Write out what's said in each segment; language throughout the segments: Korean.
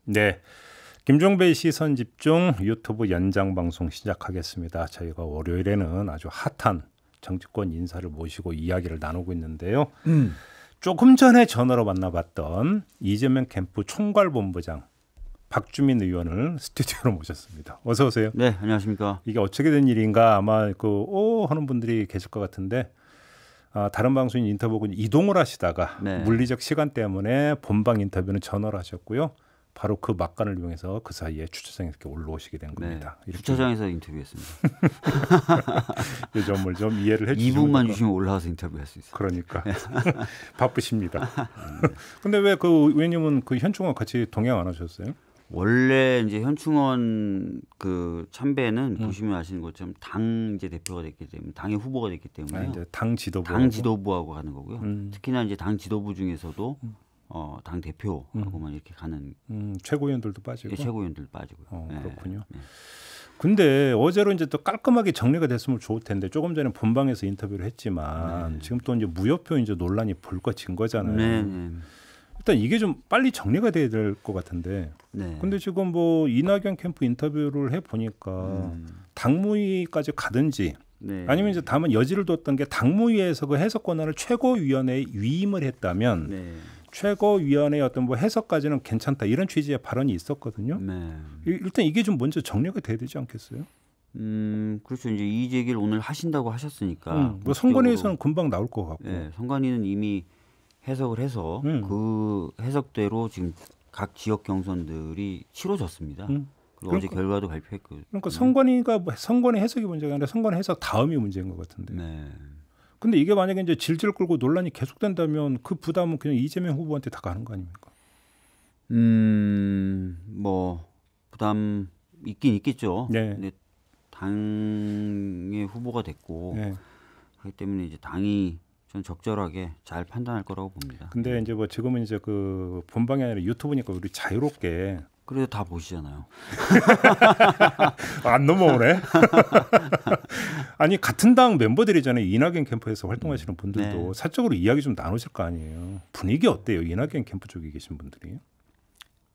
네, 김종배의 시선집중 유튜브 연장 방송 시작하겠습니다. 저희가 월요일에는 아주 핫한 정치권 인사를 모시고 이야기를 나누고 있는데요. 조금 전에 전화로 만나봤던 이재명 캠프 총괄본부장 박주민 의원을 스튜디오로 모셨습니다. 어서 오세요. 네, 안녕하십니까. 이게 어떻게 된 일인가 아마 하는 분들이 계실 것 같은데 다른 방송 인터뷰고 이동을 하시다가 물리적 시간 때문에 본방 인터뷰는 전화를 하셨고요. 바로 그 막간을 이용해서 그 사이에 주차장에 이렇게 올라오시게 된 겁니다. 네, 주차장에서 인터뷰했습니다. 이 점을 좀 이해를 해주시면 2분만 주시면 올라와서 인터뷰할 수 있어요. 그러니까 바쁘십니다. 근데 왜 그 의원님은 그 현충원 같이 동행 안 하셨어요? 원래 이제 현충원 그 참배는 보시면 아시는 것처럼 당 이제 대표가 됐기 때문에 당의 후보가 됐기 때문에 이제 당 지도부하고 가는 거고요. 특히나 이제 당 지도부 중에서도 당 대표하고만 이렇게 가는 최고위원들도 빠지고 최고위원들 빠지고요. 그렇군요. 네. 근데 어제로 이제 또 깔끔하게 정리가 됐으면 좋을 텐데 조금 전에 본방에서 인터뷰를 했지만 지금 또 이제 무효표 이제 논란이 불거진 거잖아요. 네. 일단 이게 좀 빨리 정리가 돼야 될 것 같은데. 근데 지금 뭐 이낙연 캠프 인터뷰를 해 보니까 당무위까지 가든지 아니면 이제 다만 여지를 뒀던 게 당무위에서 그 해석 권한을 최고위원회에 위임을 했다면 최고위원회의 어떤 뭐 해석까지는 괜찮다 이런 취지의 발언이 있었거든요. 일단 이게 좀 먼저 정리가 돼야 되지 않겠어요? 그렇죠. 이제 이의 제기를 오늘 하신다고 하셨으니까 뭐 선관위에서는 금방 나올 것 같고. 선관위는 이미 해석을 해서 그 해석대로 지금 각 지역 경선들이 치러졌습니다. 그리고 어제 결과도 발표했거든요. 그러니까 선관위 해석이 문제가 아니라 선관위 해석 다음이 문제인 것 같은데. 근데 이게 만약에 이제 질질 끌고 논란이 계속된다면 그 부담은 그냥 이재명 후보한테 다 가는 거 아닙니까? 뭐 부담 있긴 있겠죠. 네. 근데 당의 후보가 됐고 그렇기 때문에 이제 당이 좀 적절하게 잘 판단할 거라고 봅니다. 근데 이제 뭐 지금은 이제 그 본방이 아니라 유튜브니까 우리 자유롭게. 그래도 다 보시잖아요. 안 넘어오네. 아니 같은 당 멤버들이잖아요. 이낙연 캠프에서 활동하시는 분들도 사적으로 이야기 좀 나누실 거 아니에요. 분위기 어때요? 이낙연 캠프 쪽에 계신 분들이.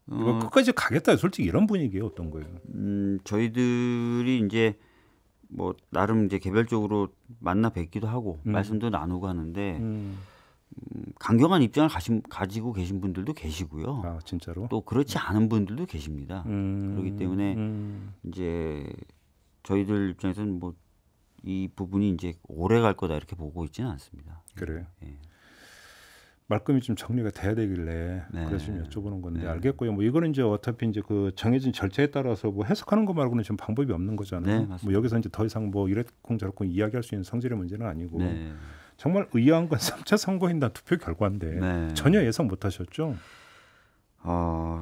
끝까지 가겠다. 솔직히 이런 분위기예요. 어떤 거예요? 저희들이 이제 뭐 나름 이제 개별적으로 만나 뵙기도 하고 말씀도 나누고 하는데 강경한 입장을 가지고 계신 분들도 계시고요. 아, 진짜로? 또 그렇지 않은 분들도 계십니다. 그렇기 때문에 이제 저희들 입장에서는 뭐 이 부분이 이제 오래 갈 거다 이렇게 보고 있지는 않습니다. 그래요. 말끔히 좀 정리가 돼야 되길래 그래서 좀 여쭤보는 건데 알겠고요. 뭐 이거는 이제 어차피 이제 그 정해진 절차에 따라서 뭐 해석하는 거 말고는 지금 방법이 없는 거잖아요. 뭐 여기서 이제 더 이상 뭐 이랬쿵저랬쿵 이야기할 수 있는 성질의 문제는 아니고 정말 의아한 건 3차 선거인단 투표 결과인데 전혀 예상 못하셨죠?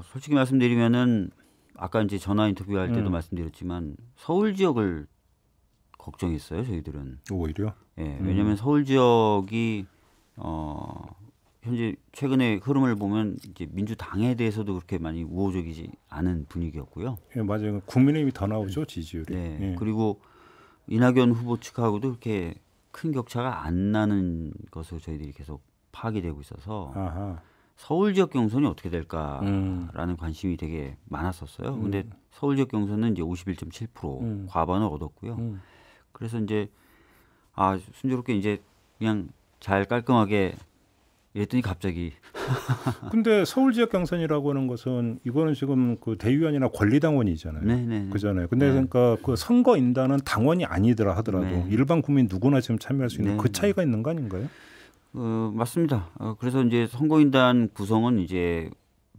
솔직히 말씀드리면은 아까 이제 전화 인터뷰할 때도 말씀드렸지만 서울 지역을 걱정했어요. 저희들은 오히려. 왜냐하면 서울 지역이 현재 최근의 흐름을 보면 이제 민주당에 대해서도 그렇게 많이 우호적이지 않은 분위기였고요. 맞아요. 국민의힘이 더 나오죠 지지율이. 그리고 이낙연 후보 측하고도 그렇게 큰 격차가 안 나는 것으로 저희들이 계속 파악이 되고 있어서 서울 지역 경선이 어떻게 될까라는 관심이 되게 많았었어요. 근데 서울 지역 경선은 이제 51.7% 과반을 얻었고요. 그래서 이제 순조롭게 이제 그냥 잘 깔끔하게 이랬더니 갑자기. 근데 서울 지역 경선이라고 하는 것은 이거는 지금 그 대의원이나 권리당원이잖아요. 그잖아요. 근데 그러니까 그 선거인단은 당원이 아니더라 하더라도 일반 국민 누구나 지금 참여할 수 있는 그 차이가 있는 거 아닌가요? 맞습니다. 그래서 이제 선거인단 구성은 이제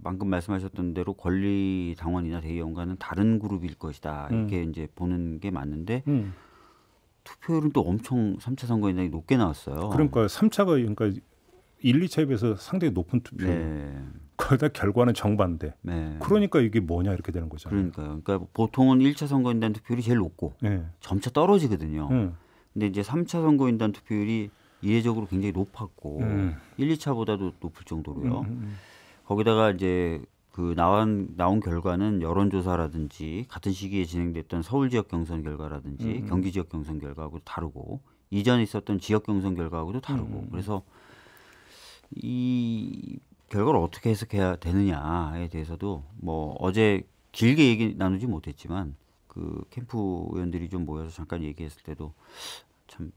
방금 말씀하셨던 대로 권리당원이나 대의원과는 다른 그룹일 것이다. 이렇게 이제 보는 게 맞는데 투표율은 또 엄청 3차 선거인단이 높게 나왔어요. 그러니까 3차가 그러니까 1, 2차에 비해서 상당히 높은 투표. 거기다 결과는 정반대. 그러니까 이게 뭐냐 이렇게 되는 거잖아요. 그러니까 보통은 1차 선거인단 투표율이 제일 높고 점차 떨어지거든요. 근데 이제 3차 선거인단 투표율이 이례적으로 굉장히 높았고 1, 2차보다도 높을 정도로요. 거기다가 이제 그 나온 결과는 여론조사라든지 같은 시기에 진행됐던 서울 지역 경선 결과라든지 경기 지역 경선 결과하고 다르고 이전에 있었던 지역 경선 결과하고도 다르고 그래서 이 결과를 어떻게 해석해야 되느냐에 대해서도 뭐 어제 길게 얘기 나누지 못했지만 그 캠프 의원들이 좀 모여서 잠깐 얘기했을 때도 참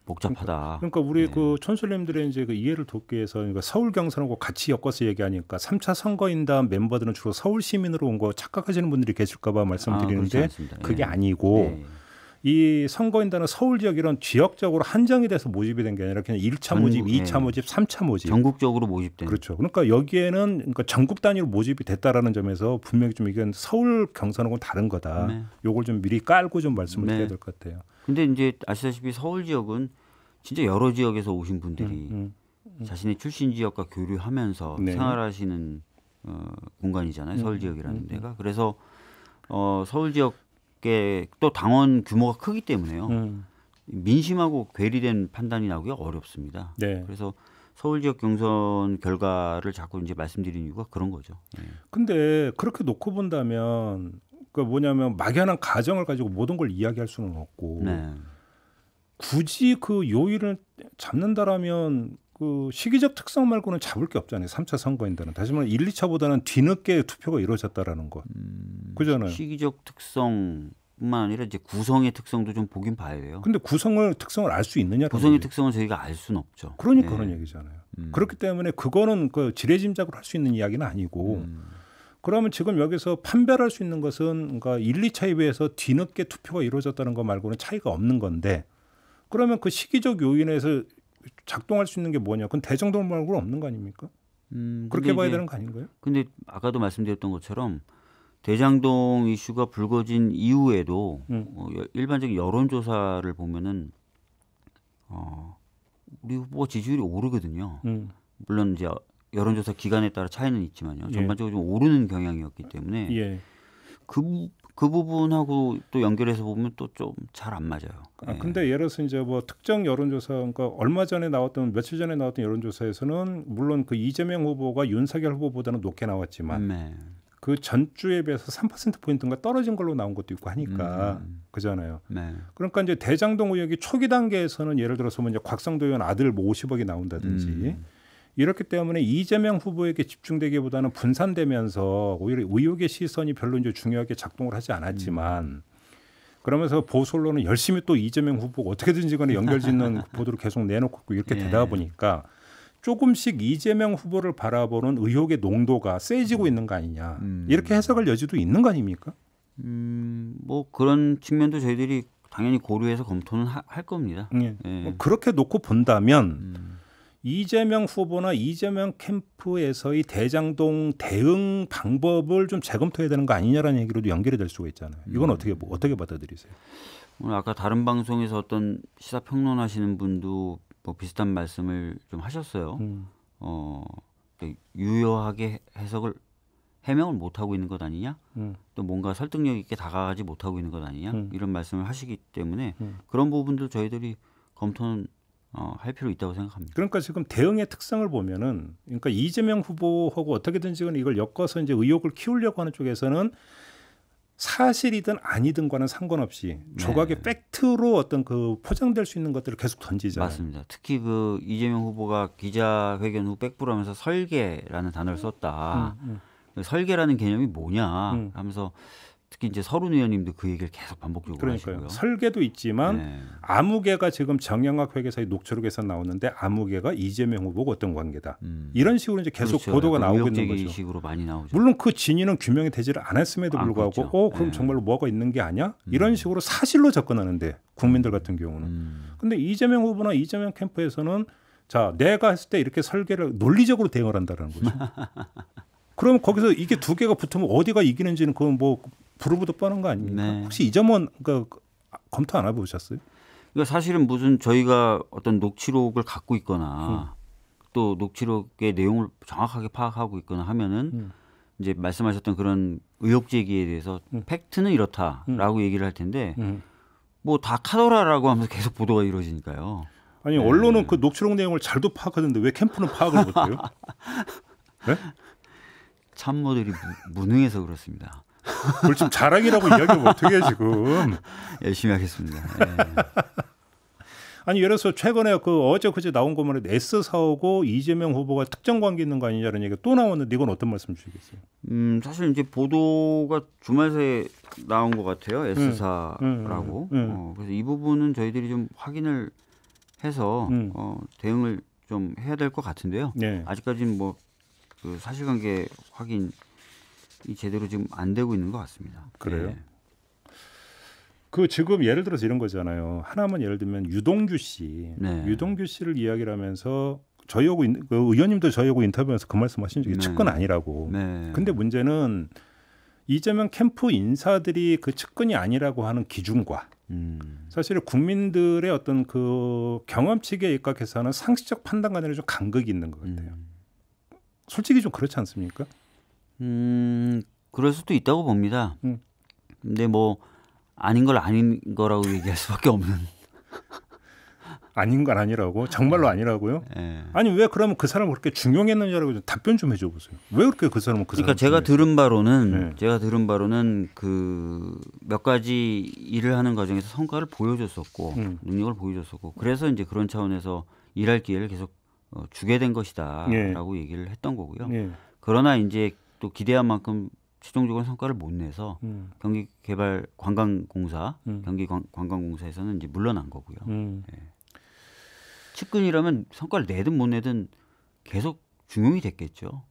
복잡하다. 그러니까 우리 네. 그 촌솔님들의 이제 그 이해를 돕기 위해서 그러니까 서울 경선하고 같이 엮어서 얘기하니까 3차 선거인단 멤버들은 주로 서울 시민으로 온 거 착각하시는 분들이 계실까 봐 말씀드리는데 그게 아니고 네. 이 선거인단은 서울 지역 이런 지역적으로 한정이 돼서 모집이 된 게 아니라 그냥 1차 모집, 2차 모집, 3차 모집. 전국적으로 모집된. 그렇죠. 그러니까 여기에는 그러니까 전국 단위로 모집이 됐다라는 점에서 분명히 좀 이건 서울 경선하고는 다른 거다. 네. 요걸 좀 미리 깔고 좀 말씀을 드려야 될 것 같아요. 근데 이제 아시다시피 서울 지역은 진짜 여러 지역에서 오신 분들이 자신의 출신 지역과 교류하면서 네. 생활하시는 공간이잖아요. 서울 지역이라는 데가. 그래서 서울 지역의 또 당원 규모가 크기 때문에요. 민심하고 괴리된 판단이 나오기가 어렵습니다. 네. 그래서 서울 지역 경선 결과를 자꾸 이제 말씀드리는 이유가 그런 거죠. 네. 근데 그렇게 놓고 본다면 그 뭐냐면 막연한 가정을 가지고 모든 걸 이야기할 수는 없고 네. 굳이 그 요일을 잡는다라면 그 시기적 특성 말고는 잡을 게 없잖아요. 3차 선거인단은. 다시 말하면 1, 2차보다는 뒤늦게 투표가 이루어졌다라는 것. 그잖아요. 시기적 특성뿐만 아니라 이제 구성의 특성도 좀 보긴 봐야 돼요. 근데 특성을 알 수 있느냐? 구성의 특성은 저희가 알 수는 없죠. 그러니까 네. 그런 얘기잖아요. 그렇기 때문에 그거는 그 지레짐작으로 할 수 있는 이야기는 아니고 그러면 지금 여기서 판별할 수 있는 것은 그러니까 1, 2차에 비해서 뒤늦게 투표가 이루어졌다는 것 말고는 차이가 없는 건데 그러면 그 시기적 요인에서 작동할 수 있는 게 뭐냐? 그건 대장동 말고는 없는 거 아닙니까? 그렇게 봐야 되는 거 아닌가요? 근데 아까도 말씀드렸던 것처럼 대장동 이슈가 불거진 이후에도 일반적인 여론조사를 보면은 우리 후보 지지율이 오르거든요. 물론 이제 여론조사 기간에 따라 차이는 있지만요. 전반적으로 좀 오르는 경향이었기 때문에 예. 그 부분하고 또 연결해서 보면 또 좀 잘 안 맞아요. 근데 예를 들어서 이제 뭐 특정 여론조사, 그러니까 얼마 전에 나왔던 며칠 전에 나왔던 여론조사에서는 물론 그 이재명 후보가 윤석열 후보보다는 높게 나왔지만 네. 그 전주에 비해서 3% 포인트가 떨어진 걸로 나온 것도 있고 하니까 그잖아요. 네. 그러니까 이제 대장동 의혹이 초기 단계에서는 예를 들어서 뭐 이제 곽상도 의원 아들 뭐 50억이 나온다든지. 이렇기 때문에 이재명 후보에게 집중되기보다는 분산되면서 오히려 의혹의 시선이 별로 이제 중요하게 작동을 하지 않았지만 그러면서 보수 언론은 열심히 또 이재명 후보가 어떻게든지 간에 연결짓는 보도를 계속 내놓고 이렇게 되다 보니까 조금씩 이재명 후보를 바라보는 의혹의 농도가 세지고 있는 거 아니냐 이렇게 해석할 여지도 있는 거 아닙니까? 뭐 그런 측면도 저희들이 당연히 고려해서 검토는 할 겁니다. 예. 그렇게 놓고 본다면 이재명 후보나 이재명 캠프에서의 대장동 대응 방법을 좀 재검토해야 되는 거 아니냐라는 얘기로도 연결이 될 수가 있잖아요. 이건 어떻게 받아들이세요? 오늘 아까 다른 방송에서 어떤 시사평론하시는 분도 뭐 비슷한 말씀을 좀 하셨어요. 유효하게 해명을 못하고 있는 것 아니냐? 또 뭔가 설득력 있게 다가가지 못하고 있는 것 아니냐? 이런 말씀을 하시기 때문에 그런 부분도 저희들이 검토는 할 필요 있다고 생각합니다. 그러니까 지금 대응의 특성을 보면은 그러니까 이재명 후보하고 어떻게든지 이걸 엮어서 이제 의혹을 키우려고 하는 쪽에서는 사실이든 아니든과는 상관없이 조각의 팩트로 어떤 그 포장될 수 있는 것들을 계속 던지잖아요. 맞습니다. 특히 그 이재명 후보가 기자회견 후 백브라면서 설계라는 단어를 썼다. 설계라는 개념이 뭐냐 하면서 특히 이제 서른 의원님도 그 얘기를 계속 반복적으로 하시고요. 설계도 있지만 아무개가 지금 정영학 회계사의 녹취록에서 나오는데 아무개가 이재명 후보가 어떤 관계다. 이런 식으로 이제 계속 그렇죠. 보도가 나오고 있는 거죠. 식으로 많이 나오죠. 물론 그 진위는 규명이 되지를 않았음에도 불구하고 그렇죠. 그럼 정말로 뭐가 있는 게 아니야? 이런 식으로 사실로 접근하는데 국민들 같은 경우는. 근데 이재명 후보나 이재명 캠프에서는 자 내가 했을 때 이렇게 설계를 논리적으로 대응을 한다는 거죠. 그러면 거기서 이게 두 개가 붙으면 어디가 이기는지는 그건 뭐 부르부도 뻔한 거 아닙니까? 네. 혹시 이 점은 그러니까 검토 안 해보셨어요? 그러니까 사실은 무슨 저희가 어떤 녹취록을 갖고 있거나 또 녹취록의 내용을 정확하게 파악하고 있거나 하면은 이제 말씀하셨던 그런 의혹 제기에 대해서 팩트는 이렇다라고 얘기를 할 텐데 뭐 다 카더라라고 하면서 계속 보도가 이루어지니까요. 아니 언론은 그 녹취록 내용을 잘도 파악하던데 왜 캠프는 파악을 못해요? 네? 참모들이 무능해서 그렇습니다. 그걸 좀 자랑이라고 이야기하면 어떻게 해 지금. 열심히 하겠습니다. 아니 예를 들어서 최근에 그 어제 그제 나온 것만 해도 S사하고 이재명 후보가 특정 관계 있는 거 아니냐는 얘기가 또 나왔는데 이건 어떤 말씀 주시겠어요? 사실 이제 보도가 주말 새에 나온 것 같아요. S사라고. 그래서 이 부분은 저희들이 좀 확인을 해서 대응을 좀 해야 될 것 같은데요. 네. 아직까지는 뭐 그 사실관계 확인이 제대로 지금 안 되고 있는 것 같습니다. 그래요? 네. 그 지금 예를 들어서 이런 거잖아요. 하나만 예를 들면 유동규 씨, 네. 유동규 씨를 이야기를 하면서 저희하고 그 의원님도 저희하고 인터뷰에서 그 말씀하신 적이 측근 아니라고. 네. 근데 문제는 이재명 캠프 인사들이 그 측근이 아니라고 하는 기준과 사실 국민들의 어떤 그 경험치에 입각해서는 상식적 판단 간에 좀 간극이 있는 것 같아요. 솔직히 좀 그렇지 않습니까? 그럴 수도 있다고 봅니다. 근데 뭐 아닌 걸 아닌 거라고 얘기할 수밖에 없는. 아닌 건 아니라고? 정말로 아니라고요? 네. 아니 왜 그러면 그 사람을 그렇게 중용했느냐라고 좀 답변 좀 해줘 보세요. 왜 그렇게 그 사람은 그 그러니까 제가 들은 바로는 그 몇 가지 일을 하는 과정에서 성과를 보여줬었고 능력을 보여줬었고 그래서 이제 그런 차원에서 일할 기회를 계속 주게 된 것이다라고 얘기를 했던 거고요. 그러나 이제 또 기대한 만큼 최종적으로 성과를 못 내서 경기개발관광공사, 경기관광공사에서는 이제 물러난 거고요. 네. 측근이라면 성과를 내든 못 내든 계속 중용이 됐겠죠.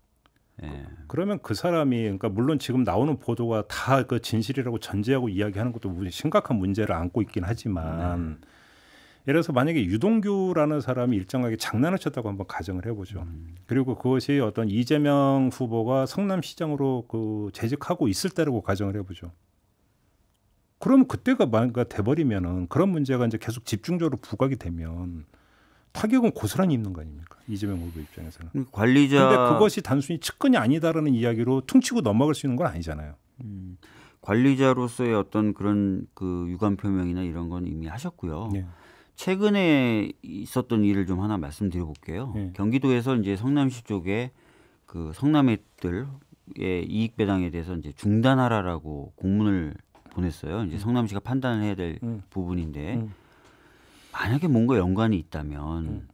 네. 그러면 그 사람이 그러니까 물론 지금 나오는 보도가 다 그 진실이라고 전제하고 이야기하는 것도 심각한 문제를 안고 있긴 하지만 예를 들어서 만약에 유동규라는 사람이 일정하게 장난을 쳤다고 한번 가정을 해보죠. 그리고 그것이 어떤 이재명 후보가 성남시장으로 그 재직하고 있을 때라고 가정을 해보죠. 그러면 그때가 뭔가 돼버리면은 그런 문제가 이제 계속 집중적으로 부각이 되면 타격은 고스란히 입는 거 아닙니까? 이재명 후보 입장에서는. 관리자. 근데 그것이 단순히 측근이 아니다라는 이야기로 퉁치고 넘어갈 수 있는 건 아니잖아요. 관리자로서의 어떤 그런 그 유감 표명이나 이런 건 이미 하셨고요. 네. 최근에 있었던 일을 좀 하나 말씀드려 볼게요. 네. 경기도에서 이제 성남시 쪽에 그 성남애들의 이익 배당에 대해서 이제 중단하라라고 공문을 보냈어요. 이제 성남시가 판단을 해야 될 부분인데 만약에 뭔가 연관이 있다면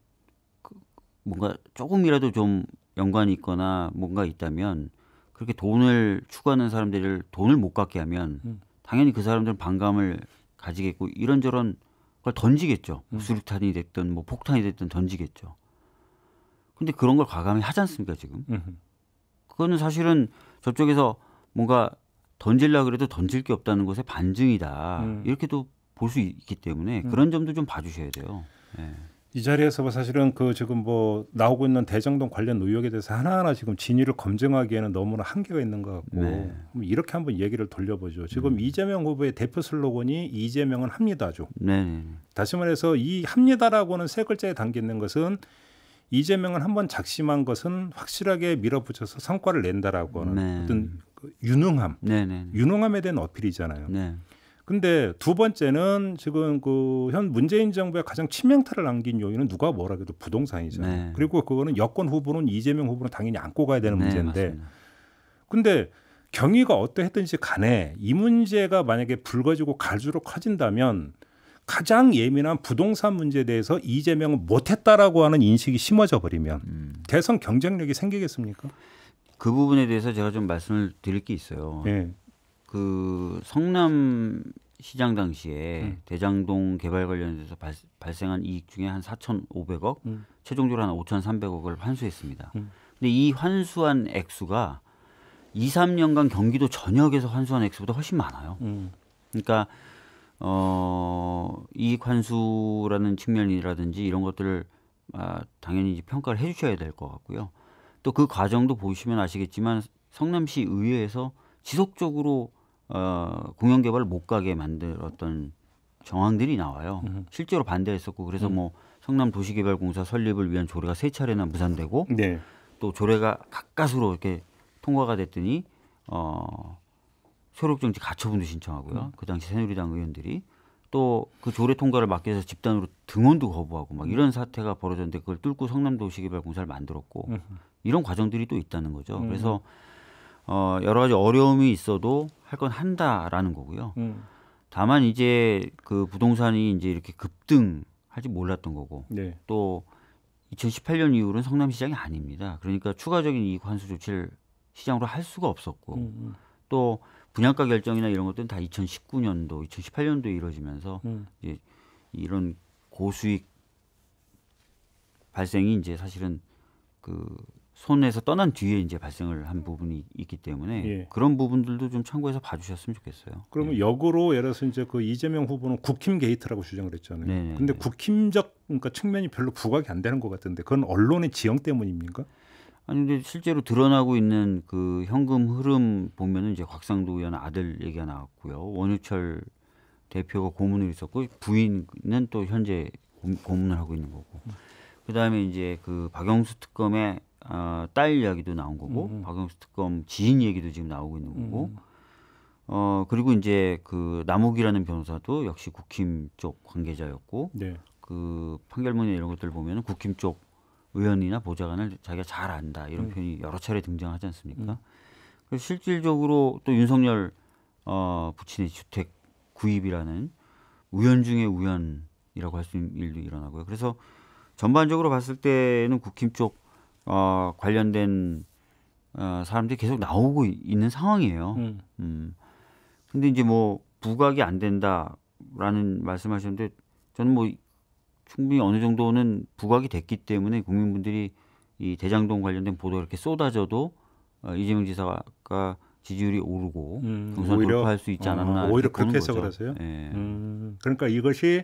뭔가 조금이라도 좀 연관이 있거나 뭔가 있다면 그렇게 돈을 추구하는 사람들을 돈을 못 갖게 하면 당연히 그 사람들은 반감을 가지겠고 이런저런 걸 던지겠죠. 수류탄이 됐든 뭐 폭탄이 됐든 던지겠죠. 근데 그런 걸 과감히 하지 않습니까 지금? 그거는 사실은 저쪽에서 뭔가 던질라 그래도 던질 게 없다는 것의 반증이다. 이렇게도 볼 수 있기 때문에 그런 점도 좀 봐주셔야 돼요. 네. 이 자리에서 사실은 그 지금 뭐 나오고 있는 대장동 관련 의혹에 대해서 하나하나 지금 진위를 검증하기에는 너무나 한계가 있는 것 같고 네. 이렇게 한번 얘기를 돌려보죠. 지금 이재명 후보의 대표 슬로건이 이재명은 합니다죠. 네. 다시 말해서 이 합니다라고는 세 글자에 담겨 있는 것은 이재명은 한번 작심한 것은 확실하게 밀어붙여서 성과를 낸다라고 하는 어떤 그 유능함, 유능함에 대한 어필이잖아요. 근데 두 번째는 지금 그 현 문재인 정부의 가장 치명타를 남긴 요인은 누가 뭐라 해도 부동산이잖아요. 그리고 그거는 여권 후보는 이재명 후보는 당연히 안고 가야 되는 문제인데 맞습니다. 근데 경위가 어떠했든지 간에 이 문제가 만약에 불거지고 갈수록 커진다면 가장 예민한 부동산 문제에 대해서 이재명은 못했다라고 하는 인식이 심어져 버리면 대선 경쟁력이 생기겠습니까? 그 부분에 대해서 제가 좀 말씀을 드릴 게 있어요. 그 성남시장 당시에 대장동 개발 관련해서 발생한 이익 중에 한 4,500억, 최종적으로 한 5,300억을 환수했습니다. 근데 이 환수한 액수가 2, 3년간 경기도 전역에서 환수한 액수보다 훨씬 많아요. 그러니까 이익 환수라는 측면이라든지 이런 것들을 당연히 이제 평가를 해주셔야 될 것 같고요. 또 그 과정도 보시면 아시겠지만 성남시 의회에서 지속적으로 공영개발을 못 가게 만들었던 정황들이 나와요. 실제로 반대했었고 그래서 뭐 성남도시개발공사 설립을 위한 조례가 3차례나 무산되고 또 조례가 가까스로 이렇게 통과가 됐더니 효력정지 가처분도 신청하고요. 그 당시 새누리당 의원들이 또 그 조례 통과를 막기 위해서 집단으로 등원도 거부하고 막 이런 사태가 벌어졌는데 그걸 뚫고 성남도시개발공사를 만들었고 이런 과정들이 또 있다는 거죠. 그래서 여러 가지 어려움이 있어도 할 건 한다라는 거고요. 다만 이제 그 부동산이 이제 이렇게 급등할 하지 몰랐던 거고 네. 또 2018년 이후로는 성남시장이 아닙니다. 그러니까 추가적인 이익 환수 조치를 시장으로 할 수가 없었고 또 분양가 결정이나 이런 것들은 다 2019년도, 2018년도에 이루어지면서 이제 이런 고수익 발생이 이제 사실은 그 손에서 떠난 뒤에 이제 발생을 한 부분이 있기 때문에 예. 그런 부분들도 좀 참고해서 봐주셨으면 좋겠어요. 그러면 역으로 예를 들어서 이제 그 이재명 후보는 국힘 게이트라고 주장을 했잖아요. 그런데 국힘적 그러니까 측면이 별로 부각이 안 되는 것 같은데 그건 언론의 지형 때문입니까? 아니 근데 실제로 드러나고 있는 그 현금 흐름 보면은 이제 곽상도 의원 아들 얘기가 나왔고요. 원유철 대표가 고문을 했었고 부인은 또 현재 고문을 하고 있는 거고. 그다음에 이제 그 박영수 특검의 딸 이야기도 나온 거고 박영수 특검 지인 얘기도 지금 나오고 있는 거고 그리고 이제 그 남욱이라는 변호사도 역시 국힘 쪽 관계자였고 네. 그 판결문에 이런 것들 보면은 국힘 쪽 의원이나 보좌관을 자기가 잘 안다 이런 표현이 여러 차례 등장하지 않습니까? 그래서 실질적으로 또 윤석열 부친의 주택 구입이라는 우연 중에 우연이라고 할 수 있는 일도 일어나고요. 그래서 전반적으로 봤을 때는 국힘 쪽 관련된 사람들이 계속 나오고 있는 상황이에요. 근데 이제 뭐 부각이 안 된다라는 말씀하셨는데 저는 뭐 충분히 어느 정도는 부각이 됐기 때문에 국민분들이 이 대장동 관련된 보도가 이렇게 쏟아져도 이재명 지사가 지지율이 오르고 경선 돌파할 수 있지 않았나. 오히려 그렇게 해석을 하세요? 네. 그러니까 이것이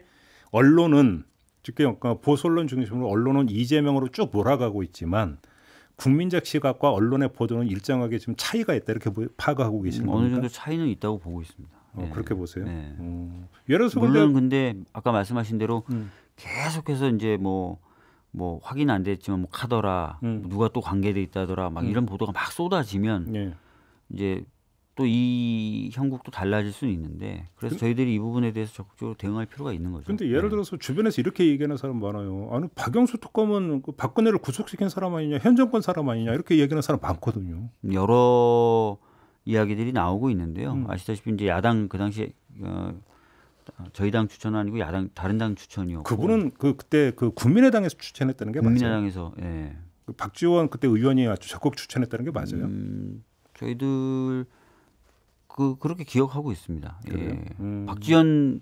언론은 즉 보수 언론 중심으로 언론은 이재명으로 쭉 몰아가고 있지만 국민적 시각과 언론의 보도는 일정하게 좀 차이가 있다 이렇게 파악하고 계시는 겁니까? 어느 정도 차이는 있다고 보고 있습니다. 네. 그렇게 보세요? 네. 예를 들어서 물론 근데 아까 말씀하신 대로 계속해서 이제 뭐 확인 안 됐지만 뭐 카더라 누가 또 관계돼 있다더라 막 이런 보도가 막 쏟아지면 네. 이제 또 이 형국도 달라질 수는 있는데 그래서 저희들이 이 부분에 대해서 적극적으로 대응할 필요가 있는 거죠. 그런데 예를 들어서 주변에서 이렇게 얘기하는 사람 많아요. 아니 박영수 특검은 그 박근혜를 구속시킨 사람 아니냐, 현 정권 사람 아니냐 이렇게 얘기하는 사람 많거든요. 여러 이야기들이 나오고 있는데요. 아시다시피 이제 야당 그 당시에 저희 당 추천은 아니고 야당 다른 당 추천이었고. 그분은 그때 그 국민의당에서 추천했다는 게 맞아요. 국민의당에서 예. 그 박지원 그때 의원이 아주 적극 추천했다는 게 맞아요. 저희들 그렇게 기억하고 있습니다. 예. 박지원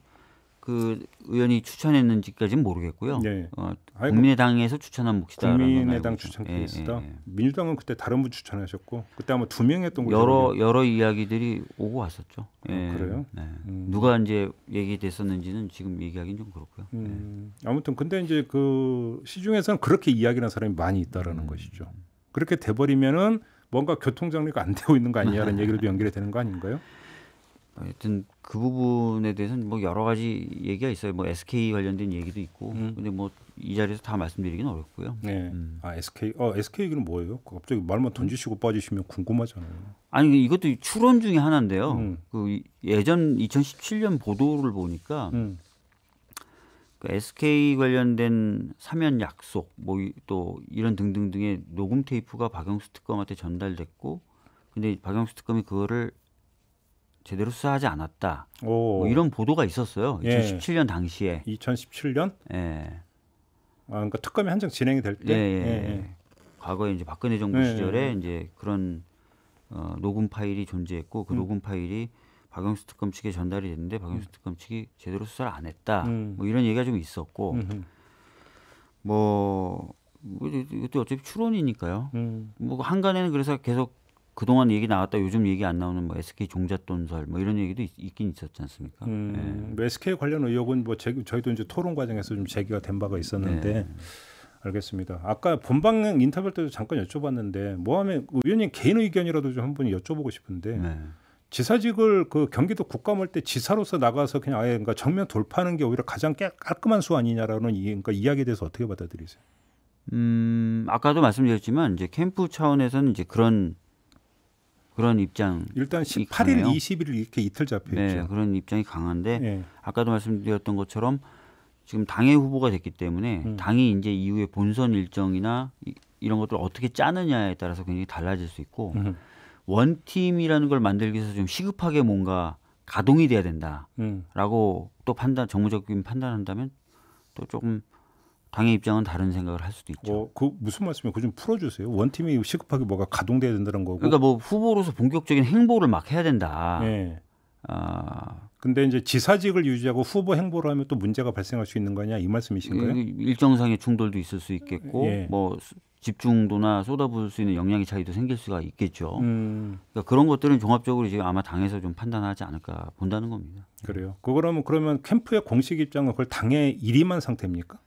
그 의원이 추천했는지까지는 모르겠고요. 네. 국민의당에서 추천한 몫이다. 국민의당 추천 케이스다. 민주당은 그때 다른 분 추천하셨고 그때 아마 2명 했던 거죠. 여러 이야기들이 오고 왔었죠. 예. 그래요? 네. 누가 이제 얘기됐었는지는 지금 얘기하기는 좀 그렇고요. 아무튼 근데 이제 그 시중에서는 그렇게 이야기하는 사람이 많이 있다라는 것이죠. 그렇게 돼버리면은 뭔가 교통 정리가 안 되고 있는 거 아니냐라는 얘기로도 연결이 되는 거 아닌가요? 하여튼 그 부분에 대해서는 뭐 여러 가지 얘기가 있어요. 뭐 SK 관련된 얘기도 있고. 근데 뭐 이 자리에서 다 말씀드리기는 어렵고요. 네. SK 얘기는 뭐예요? 갑자기 말만 던지시고 빠지시면 궁금하잖아요. 아니 이것도 추론 중에 하나인데요. 그 예전 2017년 보도를 보니까 그 SK 관련된 사면 약속 뭐 또 이런 등등등의 녹음 테이프가 박영수 특검한테 전달됐고 근데 박영수 특검이 그거를 제대로 수사하지 않았다. 뭐 이런 보도가 있었어요. 2017년 당시에. 2017년? 예. 그러니까 특검이 한창 진행이 될 때. 예. 과거에 이제 박근혜 정부 시절에 이제 그런 녹음 파일이 존재했고 그 녹음 파일이 박영수 특검 측에 전달이 됐는데 박영수 특검 측이 제대로 수사를 안 했다. 뭐 이런 얘기가 좀 있었고 뭐 이것도 어차피 추론이니까요. 뭐 한간에는 그래서 계속 그동안 얘기 나왔다 요즘 얘기 안 나오는 뭐 SK 종잣돈설 뭐 이런 얘기도 있긴 있었지 않습니까? 뭐 SK 관련 의혹은 뭐 저희도 이제 토론 과정에서 좀 제기가 된 바가 있었는데 알겠습니다. 아까 본방 인터뷰 때도 잠깐 여쭤봤는데 뭐하면 의원님 개인 의견이라도 좀 한번 여쭤보고 싶은데 지사직을 그 경기도 국감할 때 지사로서 나가서 그냥 아예 그러니까 정면 돌파하는 게 오히려 가장 깔끔한 수 아니냐라는 그러니까 이야기에 대해서 어떻게 받아들이세요? 아까도 말씀드렸지만 이제 캠프 차원에서는 이제 그런 입장 일단 18일, 20일 이렇게 이틀 잡혀 있죠. 네, 그런 입장이 강한데 아까도 말씀드렸던 것처럼 지금 당의 후보가 됐기 때문에 당이 이제 이후에 본선 일정이나 이런 것들을 어떻게 짜느냐에 따라서 굉장히 달라질 수 있고 원팀이라는 걸 만들기 위해서 좀 시급하게 뭔가 가동이 돼야 된다라고 또 정무적인 판단한다면 또 조금 당의 입장은 다른 생각을 할 수도 있죠. 그 무슨 말씀이에요? 그거 좀 풀어주세요. 원팀이 시급하게 뭐가 가동돼야 된다는 거고. 그러니까 뭐 후보로서 본격적인 행보를 막 해야 된다. 네. 근데 이제 지사직을 유지하고 후보 행보를 하면 또 문제가 발생할 수 있는 거냐 이 말씀이신가요? 일정상의 충돌도 있을 수 있겠고 예. 뭐 집중도나 쏟아부을 수 있는 역량의 차이도 생길 수가 있겠죠. 그러니까 그런 것들은 종합적으로 지금 아마 당에서 좀 판단하지 않을까 본다는 겁니다. 그래요. 그러면 캠프의 공식 입장은 그걸 당에 일임한 상태입니까?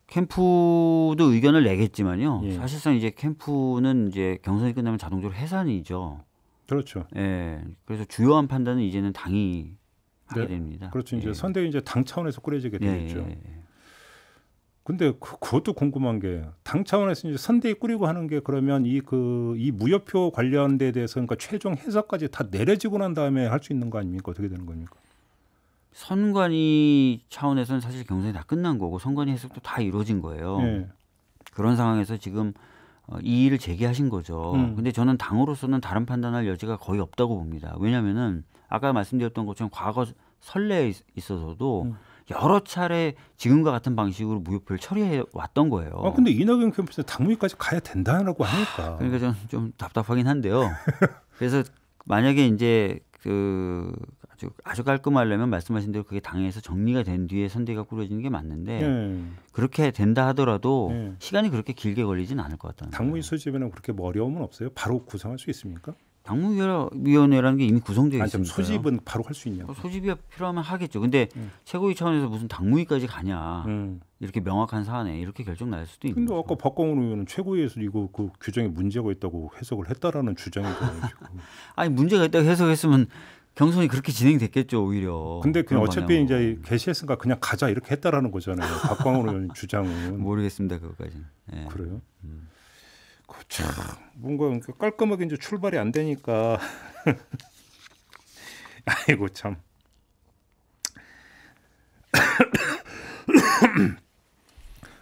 캠프도 의견을 내겠지만요. 예. 사실상 이제 캠프는 이제 경선이 끝나면 자동적으로 해산이죠. 그렇죠. 예. 그래서 주요한 판단은 이제는 당이 하게 됩니다. 그렇죠. 이제 선대위 이제 당 차원에서 꾸려지게 되겠죠. 근데 그것도 궁금한 게 당 차원에서 이제 선대위 꾸리고 하는 게 그러면 이 무효표 관련돼 대해서 그러니까 최종 해석까지 다 내려지고 난 다음에 할 수 있는 거 아닙니까? 어떻게 되는 겁니까? 선관위 차원에서는 사실 경선이 다 끝난 거고 선관위 해석도 다 이루어진 거예요. 네. 그런 상황에서 지금 이 일을 제기하신 거죠. 근데 저는 당으로서는 다른 판단할 여지가 거의 없다고 봅니다. 왜냐하면은 아까 말씀드렸던 것처럼 과거 선례에 있어서도 여러 차례 지금과 같은 방식으로 무효표를 처리해 왔던 거예요. 근데 이낙연 캠프에서 당무위까지 가야 된다라고 하니까. 그러니까 저는 좀 답답하긴 한데요. 그래서 만약에 이제 아주 깔끔하려면 말씀하신 대로 그게 당에서 정리가 된 뒤에 선대위가 꾸려지는 게 맞는데 그렇게 된다 하더라도 시간이 그렇게 길게 걸리진 않을 것 같다는 당무위 소집에는 그렇게 뭐 어려움은 없어요? 바로 구성할 수 있습니까? 당무위원회라는 게 이미 구성되어 있으니까 소집은 바로 할 수 있냐고. 소집이 필요하면 하겠죠. 근데 최고위 차원에서 무슨 당무위까지 가냐 이렇게 명확한 사안에 이렇게 결정 날 수도 있는 거죠. 근데 아까 박광훈 의원은 최고위에서 이거 그 규정에 문제가 있다고 해석을 했다라는 주장이잖아요. 아니 문제가 있다고 해석했으면 경선이 그렇게 진행됐겠죠 오히려. 근데 그냥 어차피 이제 게시했으니까 그냥 가자 이렇게 했다라는 거잖아요. 박광훈 의원 주장은. 모르겠습니다 그거까지는. 네. 그래요? 참 뭔가 깔끔하게 이제 출발이 안 되니까 아이고 참.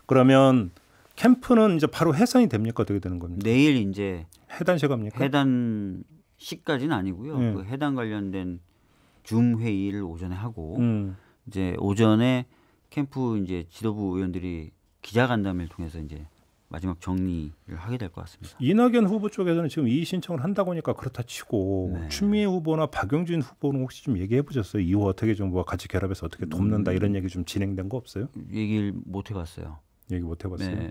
그러면 캠프는 이제 바로 해산이 됩니까? 어떻게 되는 겁니까? 내일 이제 해단식 합니까? 해단식까지는 아니고요. 그 해단 관련된 줌 회의를 오전에 하고 이제 오전에 캠프 이제 지도부 의원들이 기자간담회를 통해서 이제 마지막 정리를 하게 될 것 같습니다. 이낙연 후보 쪽에서는 지금 이의 신청을 한다고 하니까 그렇다 치고 추미애 후보나 박용진 후보는 혹시 좀 얘기해 보셨어요? 이후 어떻게 정부와 같이 결합해서 어떻게 돕는다 이런 얘기 좀 진행된 거 없어요? 얘기를 못 해봤어요. 얘기 못 해봤어요. 네.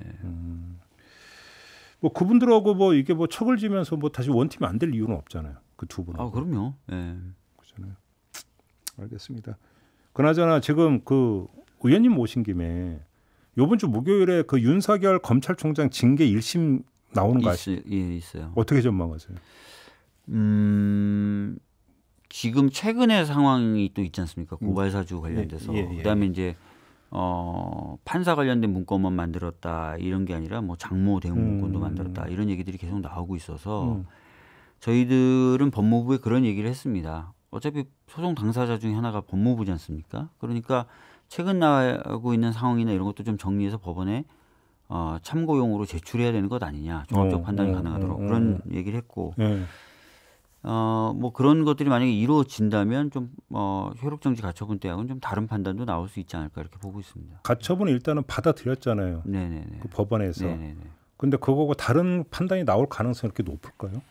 뭐 그분들하고 뭐 이게 뭐 척을 지면서 뭐 다시 원팀이 안 될 이유는 없잖아요. 그 두 분. 그럼요. 네. 그렇잖아요. 알겠습니다. 그나저나 지금 그 의원님 모신 김에 이번 주 목요일에 그 윤석열 검찰총장 징계 1심 나오는 거 아시죠? 예, 있어요. 어떻게 전망하세요? 지금 최근의 상황이 또 있지 않습니까? 고발 사주 관련돼서. 그다음에 이제 판사 관련된 문건만 만들었다 이런 게 아니라 뭐 장모 대응 문건도 만들었다 이런 얘기들이 계속 나오고 있어서 저희들은 법무부에 그런 얘기를 했습니다. 어차피 소송 당사자 중에 하나가 법무부지 않습니까? 그러니까 최근 나오고 있는 상황이나 이런 것도 좀 정리해서 법원에 참고용으로 제출해야 되는 것 아니냐, 종합적 판단이 가능하도록 그런 얘기를 했고 뭐 그런 것들이 만약에 이루어진다면 좀 효력정지 가처분 때하고는 좀 다른 판단도 나올 수 있지 않을까 이렇게 보고 있습니다. 가처분은 일단은 받아들였잖아요. 네네네. 그 법원에서. 네네네. 근데 그거고 다른 판단이 나올 가능성이 이렇게 높을까요?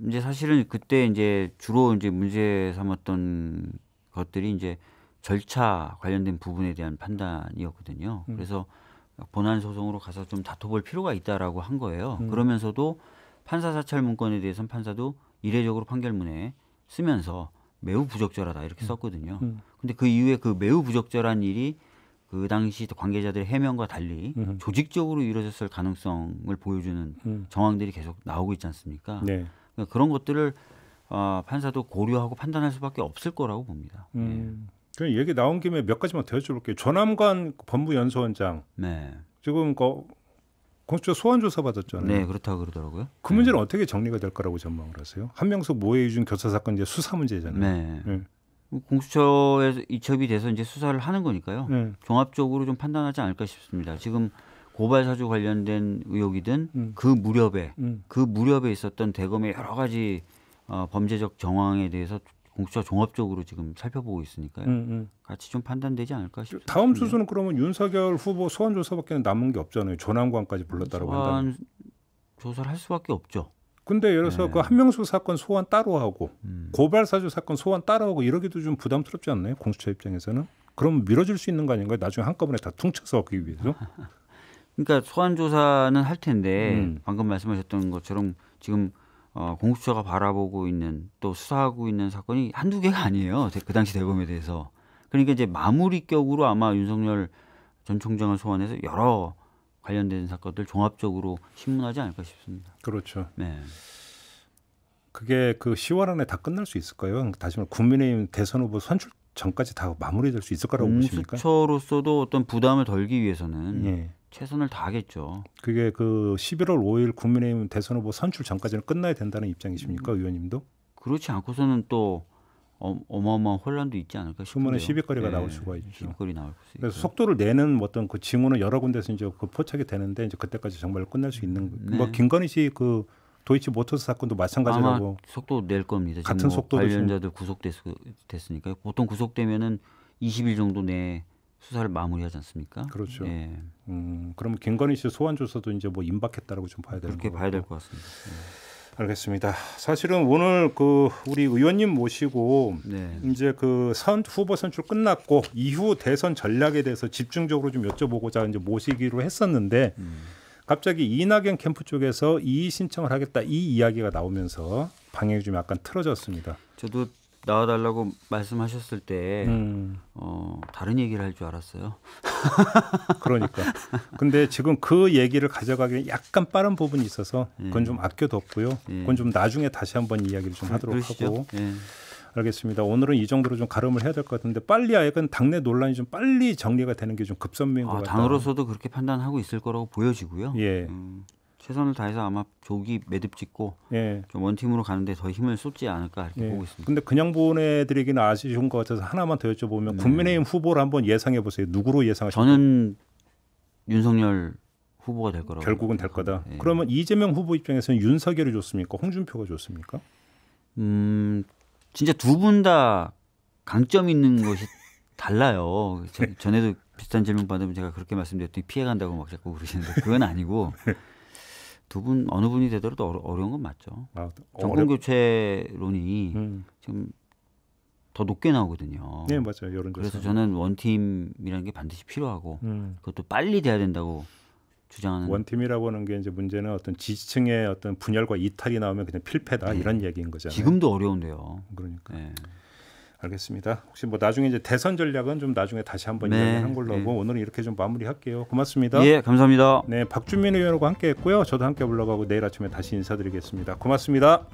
이제 사실은 그때 이제 주로 이제 문제 삼았던 것들이 이제 절차 관련된 부분에 대한 판단이었거든요. 그래서 본안 소송으로 가서 좀 다퉈볼 필요가 있다라고 한 거예요. 그러면서도 판사 사찰 문건에 대해서는 판사도 이례적으로 판결문에 쓰면서 매우 부적절하다 이렇게 썼거든요. 근데 그 이후에 그 매우 부적절한 일이 그 당시 관계자들의 해명과 달리 조직적으로 이루어졌을 가능성을 보여주는 정황들이 계속 나오고 있지 않습니까? 네. 그러니까 그런 것들을 판사도 고려하고 판단할 수밖에 없을 거라고 봅니다. 그 얘기 나온 김에 몇 가지만 더 여쭤볼게요. 조남관 법무연수원장. 네. 지금 공수처 소환조사 받았잖아요. 네, 그렇다고 그러더라고요. 그 문제는 어떻게 정리가 될 거라고 전망을 하세요? 한명숙 모해유준 교사 사건 이제 수사 문제잖아요. 네. 공수처에서 이첩이 돼서 이제 수사를 하는 거니까요. 종합적으로 좀 판단하지 않을까 싶습니다. 지금 고발 사주 관련된 의혹이든 그 무렵에 있었던 대검의 여러 가지 범죄적 정황에 대해서 공수처 종합적으로 지금 살펴보고 있으니까요. 같이 좀 판단되지 않을까 싶습니다. 다음 수순은 그러면 윤석열 후보 소환 조사밖에 남은 게 없잖아요. 조남관까지 불렀다라고 한다면. 조사를 할 수밖에 없죠. 근데 예를 들어서 그 한명수 사건 소환 따로 하고 고발사주 사건 소환 따로 하고 이러기도 좀 부담스럽지 않나요? 공수처 입장에서는. 그럼 밀어줄 수 있는 거 아닌가요? 나중에 한꺼번에 다 퉁쳐서 하기 위해서. 그러니까 소환 조사는 할 텐데 방금 말씀하셨던 것처럼 지금 공수처가 바라보고 있는 또 수사하고 있는 사건이 한두 개가 아니에요. 그 당시 대검에 대해서. 그러니까 이제 마무리격으로 아마 윤석열 전 총장을 소환해서 여러 관련된 사건들 종합적으로 신문하지 않을까 싶습니다. 그렇죠. 네. 그게 그 10월 안에 다 끝날 수 있을까요? 다시 말해 국민의힘 대선 후보 선출 전까지 다 마무리될 수 있을 거라고 보십니까? 공수처로서도 어떤 부담을 덜기 위해서는 예. 최선을 다하겠죠. 그게 그 11월 5일 국민의힘 대선 후보 선출 전까지는 끝나야 된다는 입장이십니까, 의원님도? 그렇지 않고서는 또 어마어마한 혼란도 있지 않을까 싶은데요. 그러면 시비거리가 나올 수가 있죠. 시비거리 나올 수 있고. 그래서 속도를 내는 어떤 그 징후는 여러 군데서 이제 그 포착이 되는데 이제 그때까지 정말 끝날 수 있는. 뭐 김건희 씨 그 도이치 모터스 사건도 마찬가지라고. 아마 속도 낼 겁니다. 같은 지금 속도로 관련자들 구속됐으니까 보통 구속되면은 20일 정도 내에 수사를 마무리하지 않습니까? 그렇죠. 예. 그러면 김건희 씨 소환 조사도 이제 뭐 임박했다라고 좀 봐야 되는 그렇게 봐야 될 것 같습니다. 알겠습니다. 사실은 오늘 그 우리 의원님 모시고 이제 그 후보 선출 끝났고 이후 대선 전략에 대해서 집중적으로 좀 여쭤보고자 이제 모시기로 했었는데 갑자기 이낙연 캠프 쪽에서 이의 신청을 하겠다 이 이야기가 나오면서 방향이 좀 약간 틀어졌습니다. 저도 나와달라고 말씀하셨을 때 다른 얘기를 할 줄 알았어요. 그러니까. 근데 지금 그 얘기를 가져가기에 약간 빠른 부분이 있어서 그건 좀 아껴뒀고요. 그건 좀 나중에 다시 한번 이야기를 좀 하도록 그러시죠. 하고. 알겠습니다. 오늘은 이 정도로 좀 가름을 해야 될 것 같은데 빨리 아예간 당내 논란이 좀 빨리 정리가 되는 게 좀 급선무인 것 같아요. 당으로서도 그렇게 판단하고 있을 거라고 보여지고요. 예. 최선을 다해서 아마 조기 매듭 짓고 좀 원팀으로 가는데 더 힘을 쏟지 않을까 이렇게 보고 있습니다. 근데 그냥 보내드리기는 아쉬운 것 같아서 하나만 더 여쭤보면 국민의힘 후보를 한번 예상해 보세요. 누구로 예상하십니까? 저는 윤석열 후보가 될 거라고. 결국은 될 거다. 그러면 이재명 후보 입장에서는 윤석열이 좋습니까? 홍준표가 좋습니까? 진짜 두 분 다 강점 있는 것이 달라요. 전에도 비슷한 질문 받으면 제가 그렇게 말씀드렸더니 피해간다고 막 자꾸 그러시는데 그건 아니고 두 분 어느 분이 되더라도 어려운 건 맞죠. 정권 교체론이 지금 더 높게 나오거든요. 네, 맞아요. 여론조사. 그래서 저는 원팀이라는 게 반드시 필요하고 그것도 빨리 돼야 된다고 주장하는. 원팀이라고 하는 게 이제 문제는 어떤 지지층의 어떤 분열과 이탈이 나오면 그냥 필패다 이런 얘기인 거잖아요. 지금도 어려운데요. 그러니까. 알겠습니다. 혹시 뭐 나중에 이제 대선 전략은 좀 나중에 다시 한번 이야기한 걸로 하고 오늘은 이렇게 좀 마무리할게요. 고맙습니다. 예, 감사합니다. 네, 박준민 의원과 함께했고요. 저도 함께 올라가고 내일 아침에 다시 인사드리겠습니다. 고맙습니다.